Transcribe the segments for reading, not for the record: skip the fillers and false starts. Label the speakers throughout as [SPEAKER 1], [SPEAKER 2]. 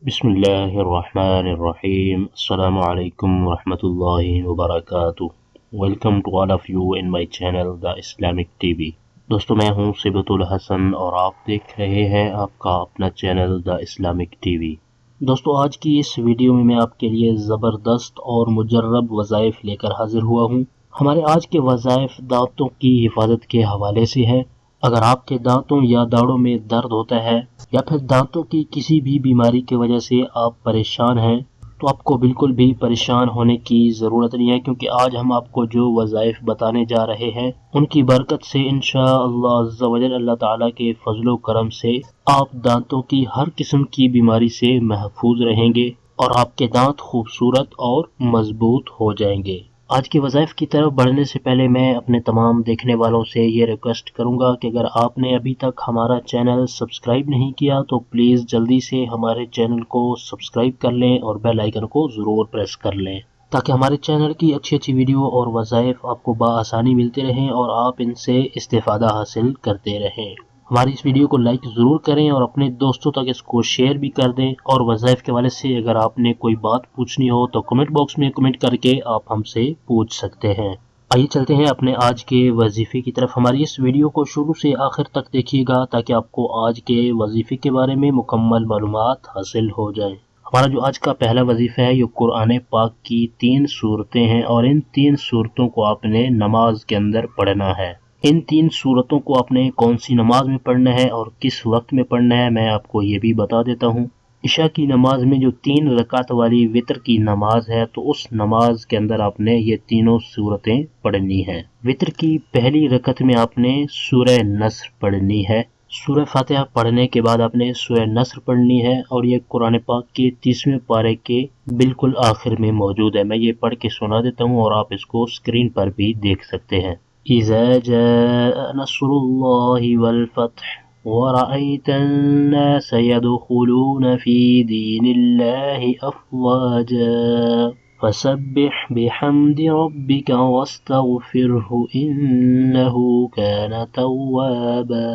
[SPEAKER 1] Bismillahirrahmanirrahim. Assalamu alaikum warahmatullahi wabarakatuh. Welcome to all of you in my channel The Islamic TV. दोस्तों मैं हूं सिबतुल हसन और आप देख रहे हैं आपका अपना चैनल द इस्लामिक टीवी। दोस्तों आज की इस वीडियो में मैं आपके लिए ज़बरदस्त और मुजर्रब वज़ाइफ लेकर हाजिर हुआ हूं। हमारे आज के वज़ाइफ दांतों की हिफाजत के हवाले से है। अगर आपके दांतों या दाढ़ों में दर्द होता है या फिर दांतों की किसी भी बीमारी की वजह से आप परेशान हैं तो आपको बिल्कुल भी परेशान होने की ज़रूरत नहीं है, क्योंकि आज हम आपको जो वज़ाइफ बताने जा रहे हैं उनकी बरकत से इंशाअल्लाह अज़्ज़ा वजल अल्लाह ताला के फजलो करम से आप दांतों की हर किस्म की बीमारी से महफूज रहेंगे और आपके दांत खूबसूरत और मजबूत हो जाएंगे। आज के वज़ाइफ की तरफ बढ़ने से पहले मैं अपने तमाम देखने वालों से ये रिक्वेस्ट करूंगा कि अगर आपने अभी तक हमारा चैनल सब्सक्राइब नहीं किया तो प्लीज़ जल्दी से हमारे चैनल को सब्सक्राइब कर लें और बेल आइकन को ज़रूर प्रेस कर लें, ताकि हमारे चैनल की अच्छी अच्छी वीडियो और वज़ाइफ आपको बआसानी मिलते रहें और आप इनसे इस्तेफ़ादा हासिल करते रहें। हमारी इस वीडियो को लाइक ज़रूर करें और अपने दोस्तों तक इसको शेयर भी कर दें। और वज़ाइफ के हवाले से अगर आपने कोई बात पूछनी हो तो कमेंट बॉक्स में कमेंट करके आप हमसे पूछ सकते हैं। आइए चलते हैं अपने आज के वजीफे की तरफ। हमारी इस वीडियो को शुरू से आखिर तक देखिएगा ताकि आपको आज के वजीफे के बारे में मुकम्मल मालूमात हासिल हो जाए। हमारा जो आज का पहला वजीफा है ये कुरान पाक की 3 सूरतें हैं और इन 3 सूरतों को आपने नमाज के अंदर पढ़ना है। इन 3 सूरतों को आपने कौन सी नमाज में पढ़ना है और किस वक्त में पढ़ना है मैं आपको ये भी बता देता हूँ। इशा की नमाज में जो 3 रकात वाली वितर की नमाज है तो उस नमाज के अंदर आपने ये तीनों सूरतें पढ़नी है। वितर की पहली रकत में आपने सूरह नस्र पढ़नी है। सूरह फातिहा पढ़ने के बाद आपने सूरह नस्र पढ़नी है और ये कुरान पाक के 30वें पारे के बिल्कुल आखिर में मौजूद है। मैं ये पढ़ के सुना देता हूँ और आप इसको स्क्रीन पर भी देख सकते हैं। इज़ा जाअ नस्रुल्लाहि वल फत्ह वरअयत अन्नास यदखुलून फी दीनिल्लाहि अफ़वाजा फसब्बिह बिहम्दि रब्बिका वस्तगफिरहु इन्नहु कान तव्वाबा।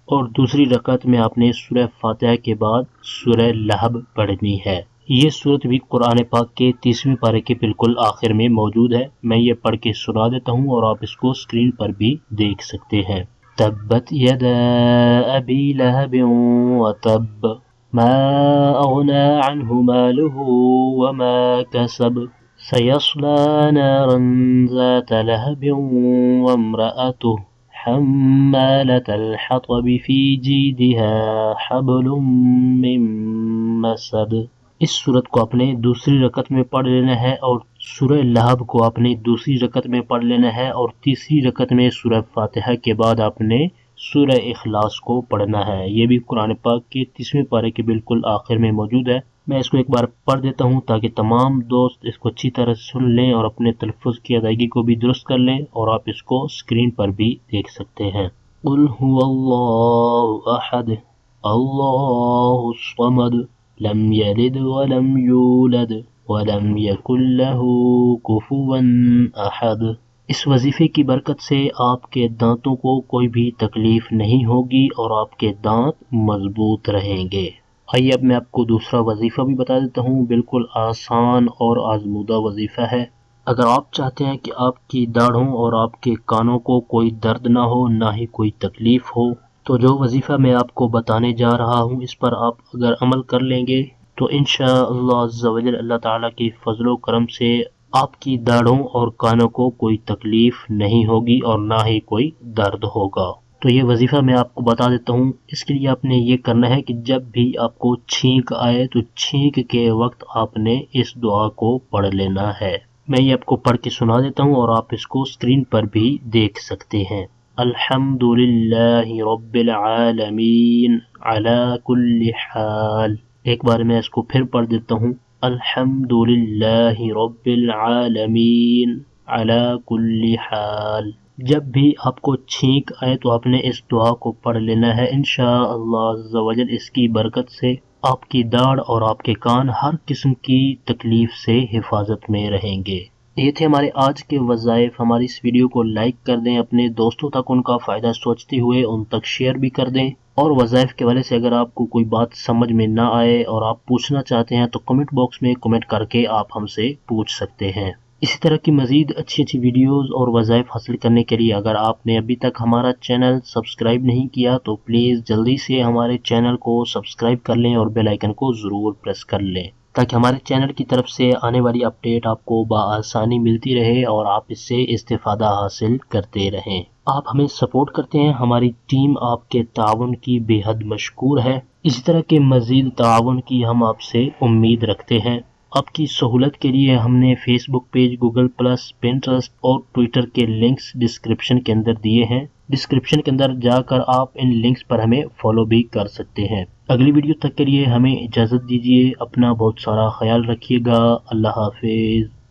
[SPEAKER 1] और दूसरी रकअत में आपने सूरह फातिहा के बाद सूरह लहब पढ़नी है। ये सूरत भी कुरान पाक के 30वें पारे के बिल्कुल आखिर में मौजूद है। मैं ये पढ़ के सुना देता हूँ और आप इसको स्क्रीन पर भी देख सकते हैं। तब्बत यदा अबी लहब व तब मा अगना अन्हु मालुहु व मा कसब सयस्ला नारन ज़ात लहब व इम्रअतुहु हम्मालतल हतब फी जीदिहा हब्लुम मिन मसद। इस सूरत को आपने दूसरी रकत में पढ़ लेना है और सूरह लहब को आपने दूसरी रकत में पढ़ लेना है और तीसरी रकत में सूरह फातिहा के बाद आपने सूरह इखलास को पढ़ना है। ये भी कुरान पाक के 30वें पारे के बिल्कुल आखिर में मौजूद है। मैं इसको एक बार पढ़ देता हूँ ताकि तमाम दोस्त इसको अच्छी तरह सुन लें और अपने तलफ़ुज़ की अदायगी को भी दुरुस्त कर लें और आप इसको स्क्रीन पर भी देख सकते हैं। कुल हुवल्लाहु अहद अल्लाहुस समद लम यलिद वलम यूलद वलम यकुल लहू कुफुवन अहद। इस वजीफे की बरकत से आपके दांतों को कोई भी तकलीफ नहीं होगी और आपके दांत मजबूत रहेंगे। आइए अब मैं आपको दूसरा वजीफा भी बता देता हूँ। बिल्कुल आसान और आजमूदा वजीफा है। अगर आप चाहते हैं कि आपकी दाढ़ों और आपके कानों को कोई दर्द ना हो, ना ही कोई तकलीफ हो, तो जो वजीफ़ा मैं आपको बताने जा रहा हूँ इस पर आप अगर अमल कर लेंगे तो इंशाअल्लाह अज़्ज़ा वजल अल्लाह ताला के फजलो करम से आपकी दाढ़ों और कानों को कोई तकलीफ नहीं होगी और ना ही कोई दर्द होगा। तो ये वजीफ़ा मैं आपको बता देता हूँ। इसके लिए आपने ये करना है कि जब भी आपको छींक आए तो छींक के वक्त आपने इस दुआ को पढ़ लेना है। मैं ये आपको पढ़ के सुना देता हूँ और आप इसको स्क्रीन पर भी देख सकते हैं। अल्हम्दुलिल्लाहि रब्बिल आलमीन अला कुल्ली हाल। एक बार मैं इसको फिर पढ़ देता हूँ। अल्हम्दुलिल्लाहि रब्बिल आलमीन अला कुल्ली हाल। जब भी आपको छींक आए तो आपने इस दुआ को पढ़ लेना है। इंशाअल्लाह अज़्ज़ा वजल इसकी बरकत से आपकी दाढ़ और आपके कान हर किस्म की तकलीफ से हिफाजत में रहेंगे। ये थे हमारे आज के वज़ाइफ। हमारी इस वीडियो को लाइक कर दें, अपने दोस्तों तक उनका फ़ायदा सोचते हुए उन तक शेयर भी कर दें اور وظائف کے حوالے سے اگر آپ کو کوئی بات سمجھ میں نہ آئے اور آپ پوچھنا چاہتے ہیں تو کمنٹ باکس میں کمنٹ کر کے آپ ہم سے پوچھ سکتے ہیں۔ اسی طرح کی مزید اچھی ویڈیوز اور وظائف حاصل کرنے کے لیے اگر آپ نے ابھی تک ہمارا چینل سبسکرائب نہیں کیا تو پلیز جلدی سے ہمارے چینل کو سبسکرائب کر لیں اور بیل آئیکن کو ضرور پریس کر لیں تاکہ ہمارے چینل کی طرف سے آنے والی اپڈیٹ آپ کو بآسانی ملتی رہے اور آپ اس سے استفادہ حاصل کرتے رہیں۔ آپ ہمیں سپورٹ کرتے ہیں، ہماری ٹیم آپ کے تعاون کی بے حد مشکور ہے۔ اسی طرح کے مزید تعاون کی ہم آپ سے امید رکھتے ہیں۔ آپ کی سہولت کے لیے ہم نے فیس بک پیج، گوگل پلس، پنٹرسٹ اور ٹویٹر کے لنکس ڈسکرپشن کے اندر دیے ہیں۔ ڈسکرپشن کے اندر جا کر آپ ان لنکس پر ہمیں فالو بھی کر سکتے ہیں۔ اگلی ویڈیو تک کے لیے ہمیں اجازت دیجیے، اپنا بہت سارا خیال رکھیے گا۔ اللہ حافظ۔